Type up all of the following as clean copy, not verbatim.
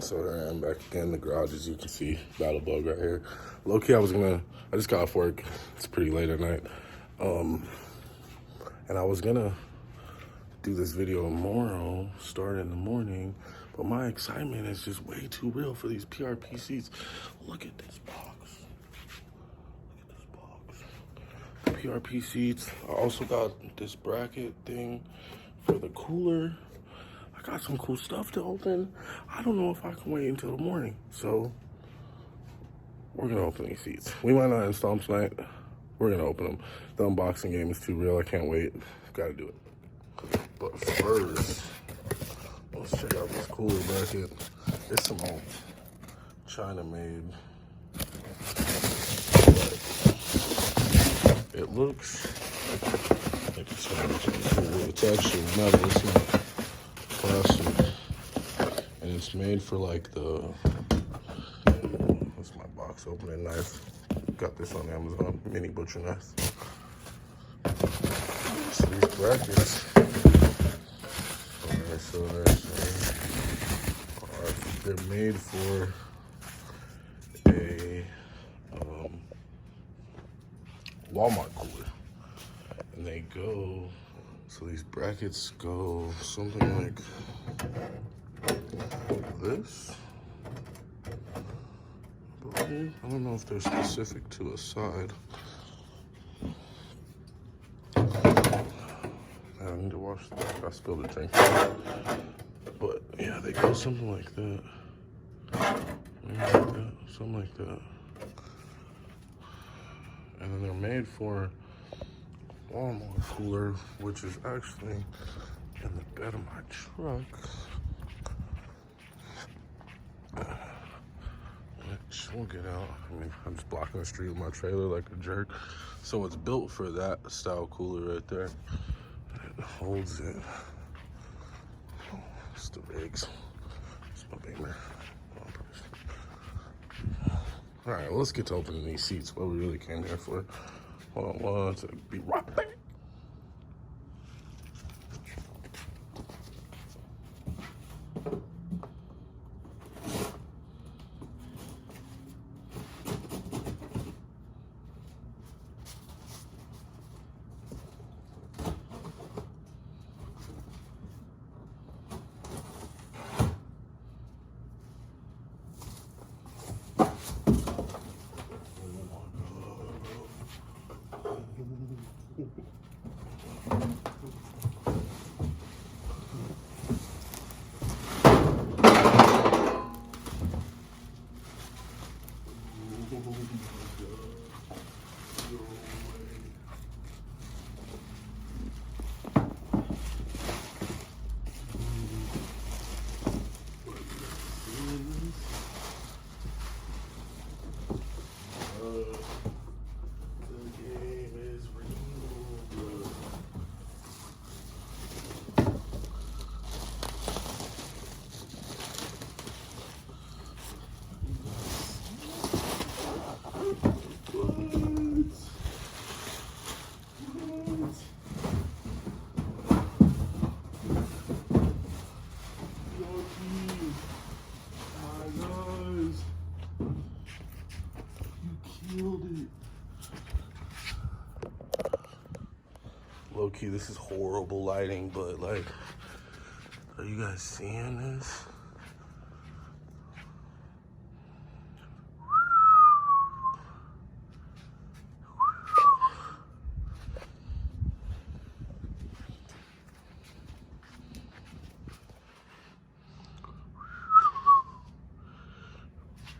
So here I am back again in the garage, as you can see, battle bug right here. Low-key, I just got off work. It's pretty late at night. And I was gonna do this video tomorrow, start in the morning, but my excitement is just way too real for these PRP seats. Look at this box. Look at this box. PRP seats. I also got this bracket thing for the cooler. I got some cool stuff to open. I don't know if I can wait until the morning. So we're gonna open these seats. We might not install them tonight. We're gonna open them. The unboxing game is too real. I can't wait. Gotta do it. But first, let's check out this cooler bracket. It's some old China made. It looks like it's cool. It's actually metal. It's not plastic. And it's made for like the, that's my box opening knife. Got this on Amazon, mini butcher knife. So these brackets, they're made for a Walmart cooler. And they go, so these brackets go something like this. I don't know if they're specific to a side. I need to wash the back. I spilled a drink. But yeah, they go something like that. Maybe like that. Something like that. And then they're made for Walmart cooler, which is actually in the bed of my truck. Which we'll get out. I mean, I'm just blocking the street with my trailer like a jerk. So it's built for that style cooler right there. It holds it. Oh, it's the rigs. It's my beamer. All right, well, let's get to opening these seats. What we really came here for. Hold on, to be right back. Low-key, this is horrible lighting, but like, are you guys seeing this?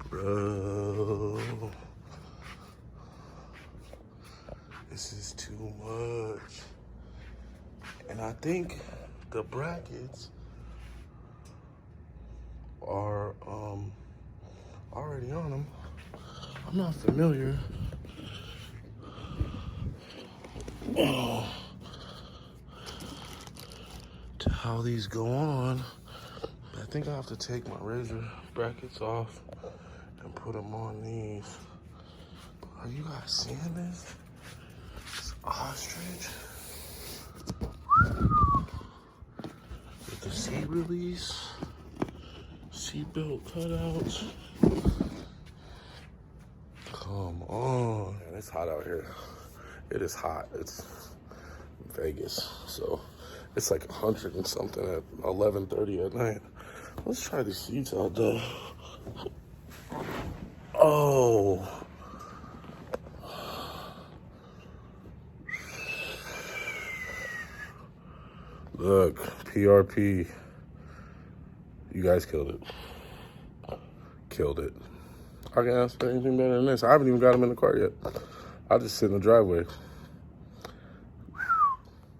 Bro, this is too much. And I think the brackets are already on them. I'm not familiar. To how these go on. I think I have to take my razor brackets off and put them on these. Are you guys seeing this? It's ostrich. With the seat release. seatbelt cutouts. Come on. Man, it's hot out here. It is hot. It's Vegas, so it's like 100 and something at 11:30 at night. Let's try the seats out though. Oh. Look, PRP. You guys killed it. Killed it. I can't ask for anything better than this. I haven't even got them in the car yet. I'll just sit in the driveway.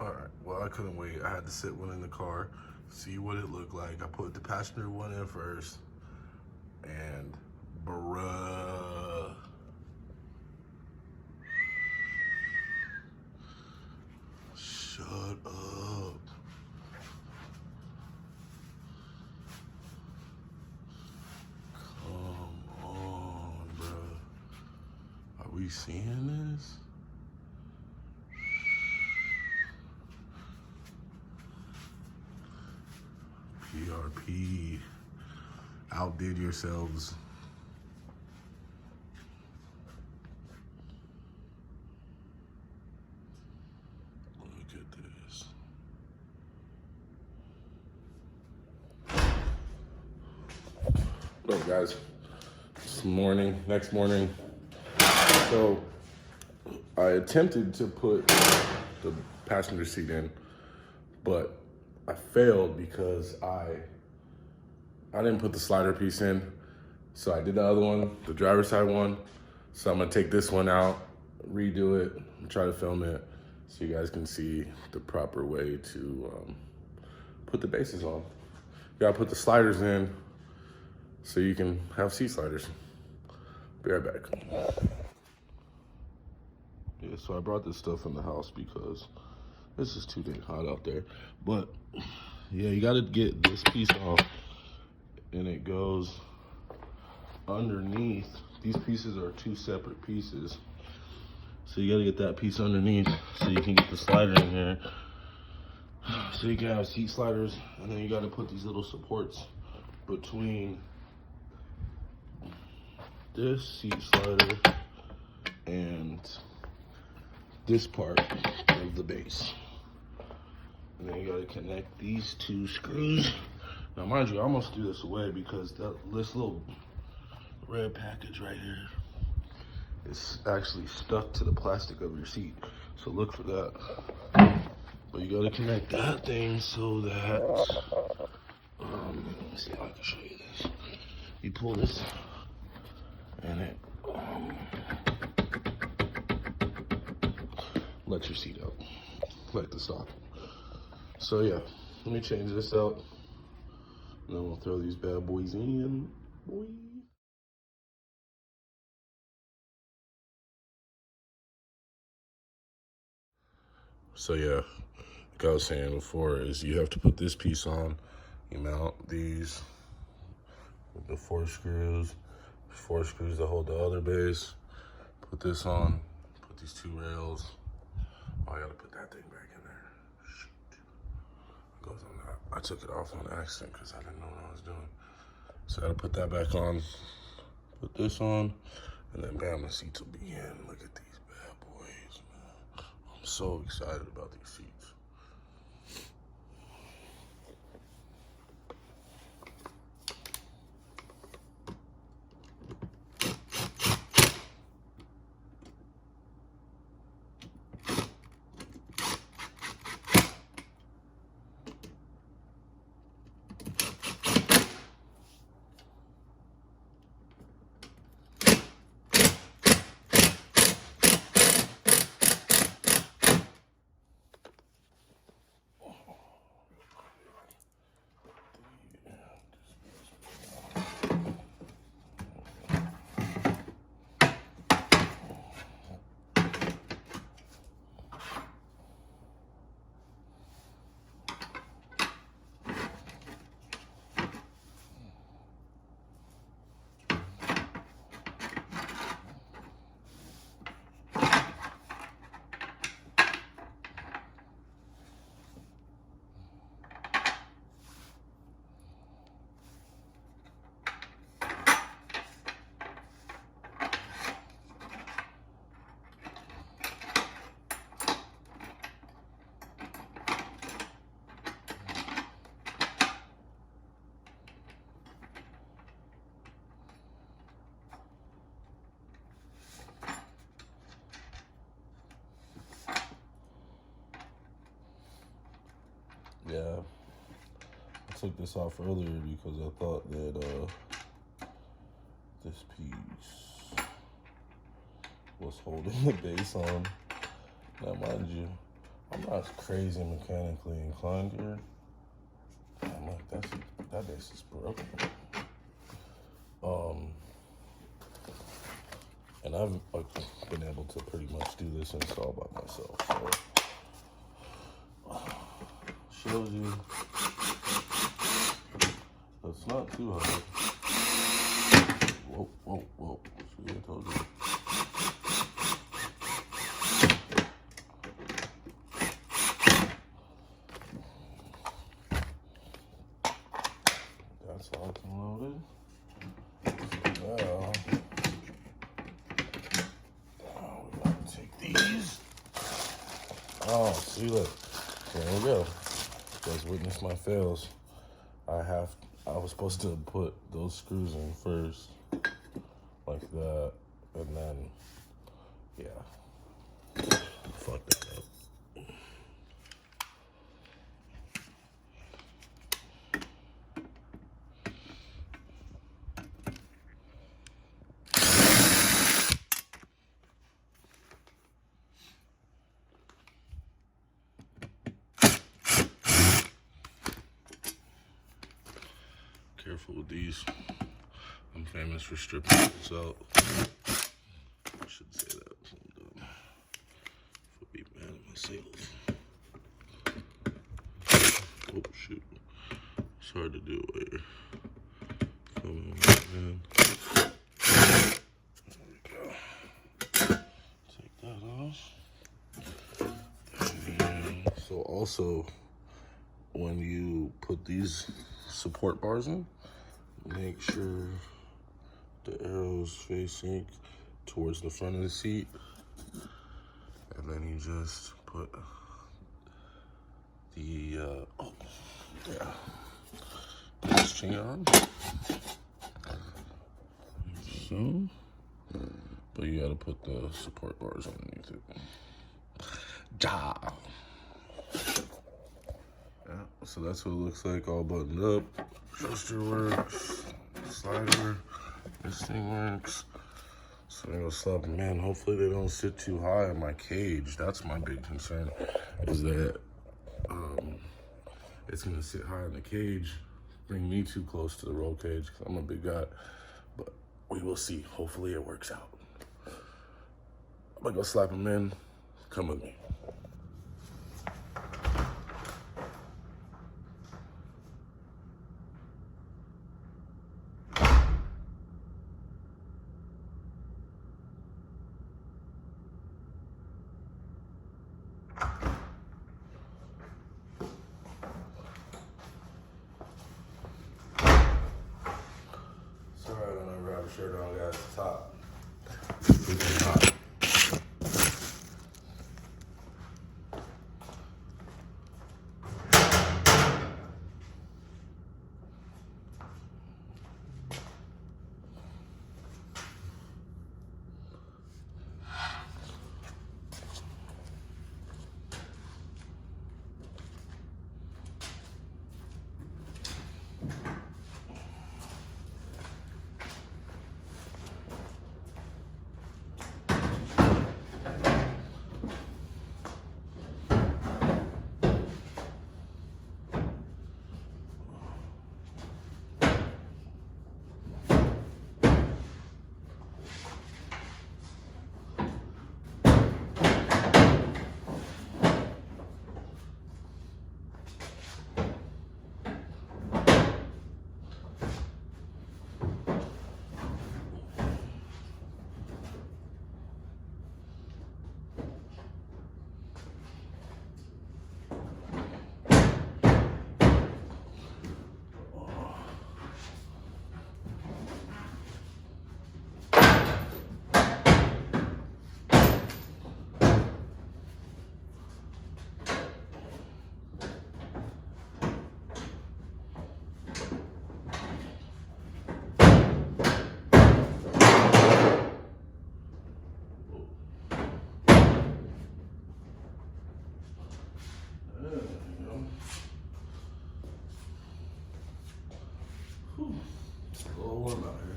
All right, well, I couldn't wait. I had to sit one in the car, see what it looked like. I put the passenger one in first, and bruh. Shut up. Come on, bruh. Are we seeing this? PRP. Outdid yourselves. Look at this. What up, guys? This morning, next morning. So I attempted to put the passenger seat in, but I failed because I didn't put the slider piece in. So I did the other one, the driver's side one. So I'm gonna take this one out, redo it, and try to film it so you guys can see the proper way to put the bases on. You gotta put the sliders in so you can have seat sliders. Be right back. Yeah, so I brought this stuff in the house because this is too dang hot out there. But yeah, you gotta get this piece off, and it goes underneath. These pieces are two separate pieces. So you gotta get that piece underneath so you can get the slider in here. So you can have seat sliders, and then you gotta put these little supports between this seat slider and this part of the base. And then you gotta connect these two screws. Now, mind you, I almost threw this away because this little red package right here is actually stuck to the plastic of your seat. So look for that. But you gotta connect that thing so that, let's see how I can show you this. You pull this and it lets your seat out, like the sock. So yeah, let me change this out, and then we'll throw these bad boys in. Boy. So yeah, like I was saying before, is you have to put this piece on. You mount these with the four screws to hold the other base. Put this on, put these two rails. Oh, I gotta put that thing back in there. Shoot. Goes on that. I took it off on accident because I didn't know what I was doing. So I gotta put that back on, put this on, and then bam, the seats will be in. Look at these bad boys, man. I'm so excited about these seats. took this off earlier because I thought that this piece was holding the base on. Now, mind you, I'm not crazy mechanically inclined here. I'm like, that base is broken. And I've been able to pretty much do this install by myself. So, shows you it's not too hard. Whoa, whoa, whoa. See, I told you. That's locked and loaded. So now we gotta take these. Oh, see, look. There we go. You guys witness my fails. I was supposed to put those screws in first, like that, and then, yeah. Fuck that up. Careful with these. I'm famous for stripping this out. I should say that. I'm dumb. I'll be mad at myself. Oh shoot. It's hard to do while you're filming with my hand. There we go. Take that off. And so also, when you put these support bars in, make sure the arrow's facing towards the front of the seat, and then you just put the this chain on, so, but you gotta put the support bars underneath it. Ja. Yeah, so that's what it looks like, all buttoned up. Adjuster works, slider, this thing works. So I'm gonna slap them in. Hopefully they don't sit too high in my cage. That's my big concern, is that it's gonna sit high in the cage, bring me too close to the roll cage, because I'm a big guy. But we will see. Hopefully it works out. I'm gonna go slap them in. Come with me. Sorry, I don't ever have a shirt on, guys. It's hot. It's hot. It's a little warm out here.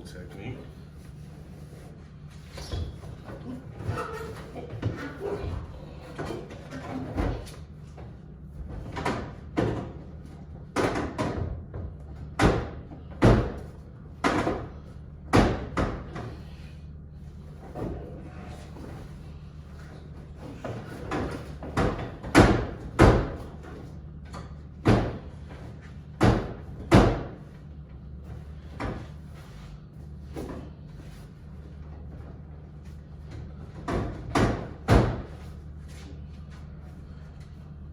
Technique.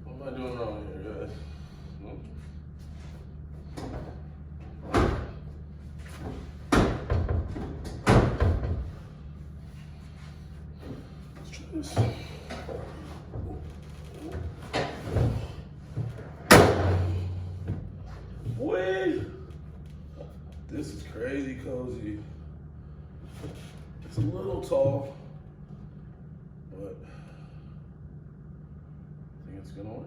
What am I doing wrong here, guys? Nope. Let's try this. Boy, this is crazy cozy. It's a little tall, but I think it's gonna work.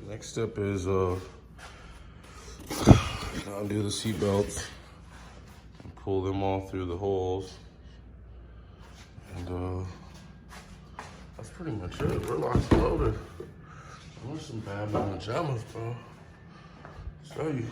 Next step is undo the seat belts and pull them all through the holes. And that's pretty much it. We're locked and loaded. There's some bad mama jammas, bro. Show you.